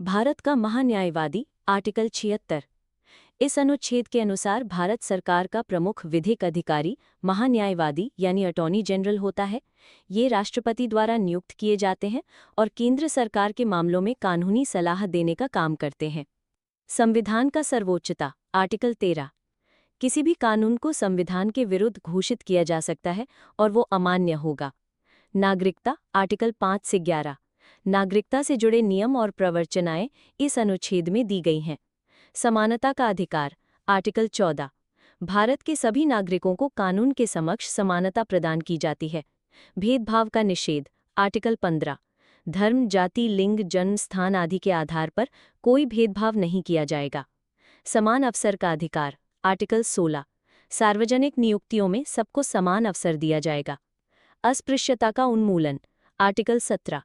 भारत का महान्यायवादी आर्टिकल 76। इस अनुच्छेद के अनुसार भारत सरकार का प्रमुख विधिक अधिकारी महान्यायवादी यानी अटॉर्नी जनरल होता है। ये राष्ट्रपति द्वारा नियुक्त किए जाते हैं और केंद्र सरकार के मामलों में कानूनी सलाह देने का काम करते हैं। संविधान का सर्वोच्चता आर्टिकल 13। किसी भी कानून को संविधान के विरुद्ध घोषित किया जा सकता है और वो अमान्य होगा। नागरिकता आर्टिकल 5 से 11। नागरिकता से जुड़े नियम और प्रवर्चनाएं इस अनुच्छेद में दी गई हैं। समानता का अधिकार आर्टिकल 14। भारत के सभी नागरिकों को कानून के समक्ष समानता प्रदान की जाती है। भेदभाव का निषेध आर्टिकल 15। धर्म, जाति, लिंग, जन्म स्थान आदि के आधार पर कोई भेदभाव नहीं किया जाएगा। समान अवसर का अधिकार आर्टिकल 16। सार्वजनिक नियुक्तियों में सबको समान अवसर दिया जाएगा। अस्पृश्यता का उन्मूलन आर्टिकल 17।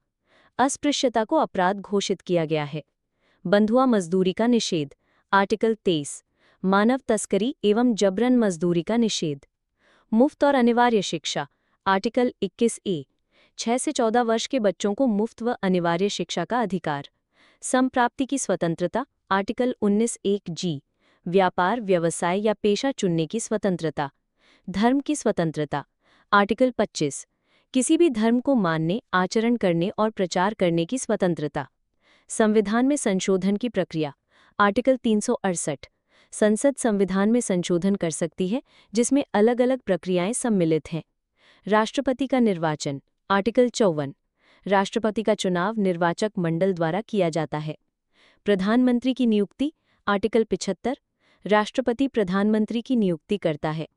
अस्पृश्यता को अपराध घोषित किया गया है। बंधुआ मजदूरी का निषेध आर्टिकल 23। मानव तस्करी एवं जबरन मजदूरी का निषेध। मुफ्त और अनिवार्य शिक्षा आर्टिकल 21A। 6 से 14 वर्ष के बच्चों को मुफ्त व अनिवार्य शिक्षा का अधिकार। संप्राप्ति की स्वतंत्रता आर्टिकल 19(1)G। व्यापार, व्यवसाय या पेशा चुनने की स्वतंत्रता। धर्म की स्वतंत्रता आर्टिकल 25। किसी भी धर्म को मानने, आचरण करने और प्रचार करने की स्वतंत्रता। संविधान में संशोधन की प्रक्रिया आर्टिकल 368। संसद संविधान में संशोधन कर सकती है जिसमें अलग अलग प्रक्रियाएं सम्मिलित हैं। राष्ट्रपति का निर्वाचन आर्टिकल 54। राष्ट्रपति का चुनाव निर्वाचक मंडल द्वारा किया जाता है। प्रधानमंत्री की नियुक्ति आर्टिकल 75। राष्ट्रपति प्रधानमंत्री की नियुक्ति करता है।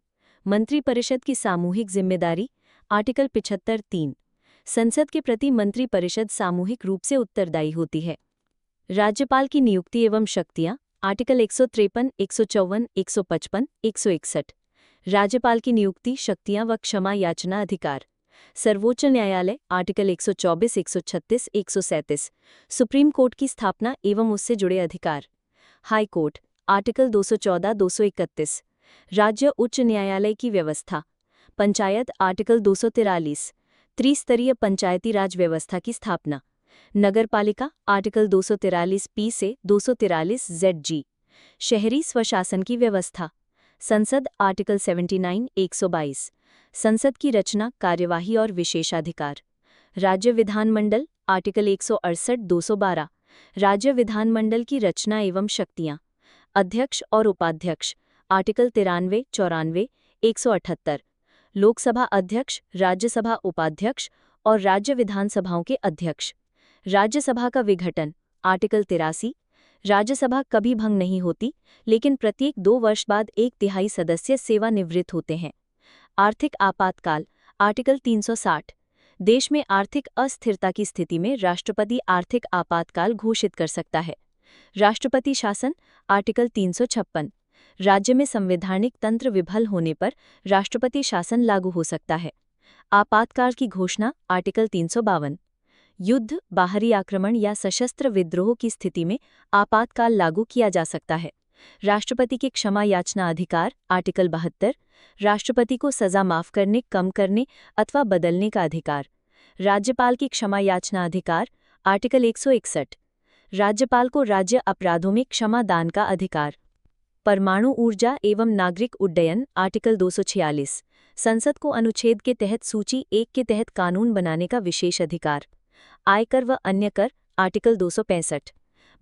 मंत्रिपरिषद की सामूहिक जिम्मेदारी आर्टिकल 75(3). संसद के प्रति मंत्रिपरिषद सामूहिक रूप से उत्तरदायी होती है। राज्यपाल की नियुक्ति एवं शक्तियां आर्टिकल 153, 154, 155, 161। राज्यपाल की नियुक्ति, शक्तियां व क्षमा याचना अधिकार। सर्वोच्च न्यायालय आर्टिकल 124, 136, 137। सुप्रीम कोर्ट की स्थापना एवं उससे जुड़े अधिकार। High court article 214, 231। राज्य उच्च न्यायालय की व्यवस्था। पंचायत आर्टिकल 243। त्रिस्तरीय पंचायती राज व्यवस्था की स्थापना। नगरपालिका आर्टिकल 243P से 243ZG। शहरी स्वशासन की व्यवस्था। संसद आर्टिकल 79, 122। संसद की रचना, कार्यवाही और विशेषाधिकार। राज्य विधानमंडल आर्टिकल 168, 212। राज्य विधानमंडल की रचना एवं शक्तियां। अध्यक्ष और उपाध्यक्ष आर्टिकल 93, 94, 178। लोकसभा अध्यक्ष, राज्यसभा उपाध्यक्ष और राज्य विधानसभाओं के अध्यक्ष। राज्यसभा का विघटन आर्टिकल 83। राज्यसभा कभी भंग नहीं होती, लेकिन प्रत्येक 2 वर्ष बाद 1/3 सदस्य सेवानिवृत्त होते हैं। आर्थिक आपातकाल आर्टिकल 360। देश में आर्थिक अस्थिरता की स्थिति में राष्ट्रपति आर्थिक आपातकाल घोषित कर सकता है। राष्ट्रपति शासन आर्टिकल 356। राज्य में संवैधानिक तंत्र विफल होने पर राष्ट्रपति शासन लागू हो सकता है। आपातकाल की घोषणा आर्टिकल 352। युद्ध, बाहरी आक्रमण या सशस्त्र विद्रोह की स्थिति में आपातकाल लागू किया जा सकता है। राष्ट्रपति के क्षमा याचना अधिकार आर्टिकल 72। राष्ट्रपति को सजा माफ करने, कम करने अथवा बदलने का अधिकार। राज्यपाल की क्षमा याचना अधिकार आर्टिकल 161। राज्यपाल को राज्य अपराधों में क्षमा दान का अधिकार। परमाणु ऊर्जा एवं नागरिक उड्डयन आर्टिकल 246। संसद को अनुच्छेद के तहत सूची 1 के तहत कानून बनाने का विशेष अधिकार। आयकर व अन्य कर आर्टिकल 265।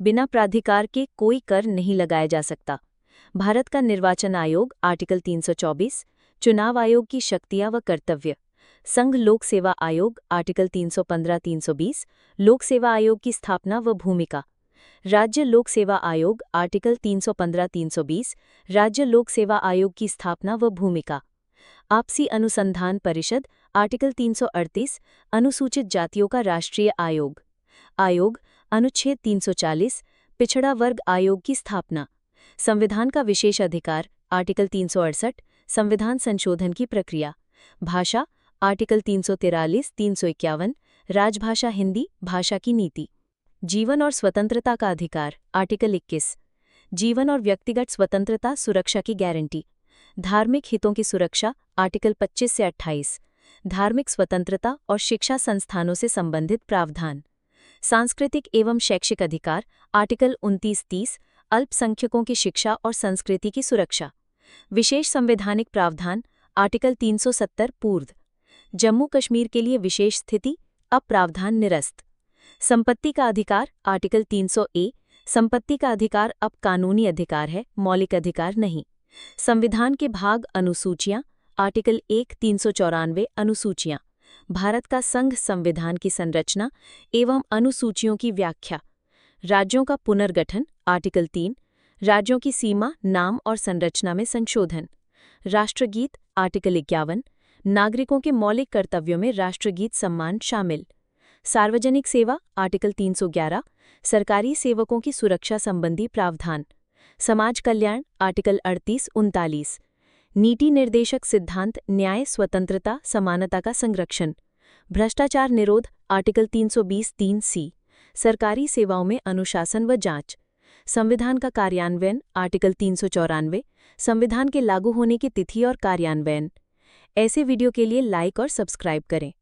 बिना प्राधिकार के कोई कर नहीं लगाया जा सकता। भारत का निर्वाचन आयोग आर्टिकल 324। चुनाव आयोग की शक्तियां व कर्तव्य। संघ लोक सेवा आयोग आर्टिकल 315, 320। लोक सेवा आयोग की स्थापना व भूमिका। राज्य लोक सेवा आयोग आर्टिकल 315, 320। राज्य लोक सेवा आयोग की स्थापना व भूमिका। आपसी अनुसंधान परिषद आर्टिकल 338। अनुसूचित जातियों का राष्ट्रीय आयोग। आयोग अनुच्छेद 340। पिछड़ा वर्ग आयोग की स्थापना। संविधान का विशेष अधिकार आर्टिकल 368। संविधान संशोधन की प्रक्रिया। भाषा आर्टिकल 343, 351। राजभाषा हिंदी, भाषा की नीति। जीवन और स्वतंत्रता का अधिकार आर्टिकल 21। जीवन और व्यक्तिगत स्वतंत्रता, सुरक्षा की गारंटी। धार्मिक हितों की सुरक्षा आर्टिकल 25 से 28। धार्मिक स्वतंत्रता और शिक्षा संस्थानों से संबंधित प्रावधान। सांस्कृतिक एवं शैक्षिक अधिकार आर्टिकल 29-30 अल्पसंख्यकों की शिक्षा और संस्कृति की सुरक्षा। विशेष संवैधानिक प्रावधान आर्टिकल 370 पूर्व। जम्मू कश्मीर के लिए विशेष स्थिति अब प्रावधान निरस्त। संपत्ति का अधिकार आर्टिकल 300A संपत्ति का अधिकार अब कानूनी अधिकार है, मौलिक अधिकार नहीं। संविधान के भाग अनुसूचियां आर्टिकल 1 394 अनुसूचियां भारत का संघ संविधान की संरचना एवं अनुसूचियों की व्याख्या। राज्यों का पुनर्गठन आर्टिकल 3 राज्यों की सीमा, नाम और संरचना में संशोधन। राष्ट्रगीत आर्टिकल 51 नागरिकों के मौलिक कर्तव्यों में राष्ट्रगीत सम्मान शामिल। सार्वजनिक सेवा आर्टिकल 311 सरकारी सेवकों की सुरक्षा संबंधी प्रावधान। समाज कल्याण आर्टिकल 38-39 नीति निर्देशक सिद्धांत, न्याय, स्वतंत्रता, समानता का संरक्षण। भ्रष्टाचार निरोध आर्टिकल 320-3C सरकारी सेवाओं में अनुशासन व जांच। संविधान का कार्यान्वयन आर्टिकल 394 संविधान के लागू होने की तिथि और कार्यान्वयन। ऐसे वीडियो के लिए लाइक और सब्सक्राइब करें।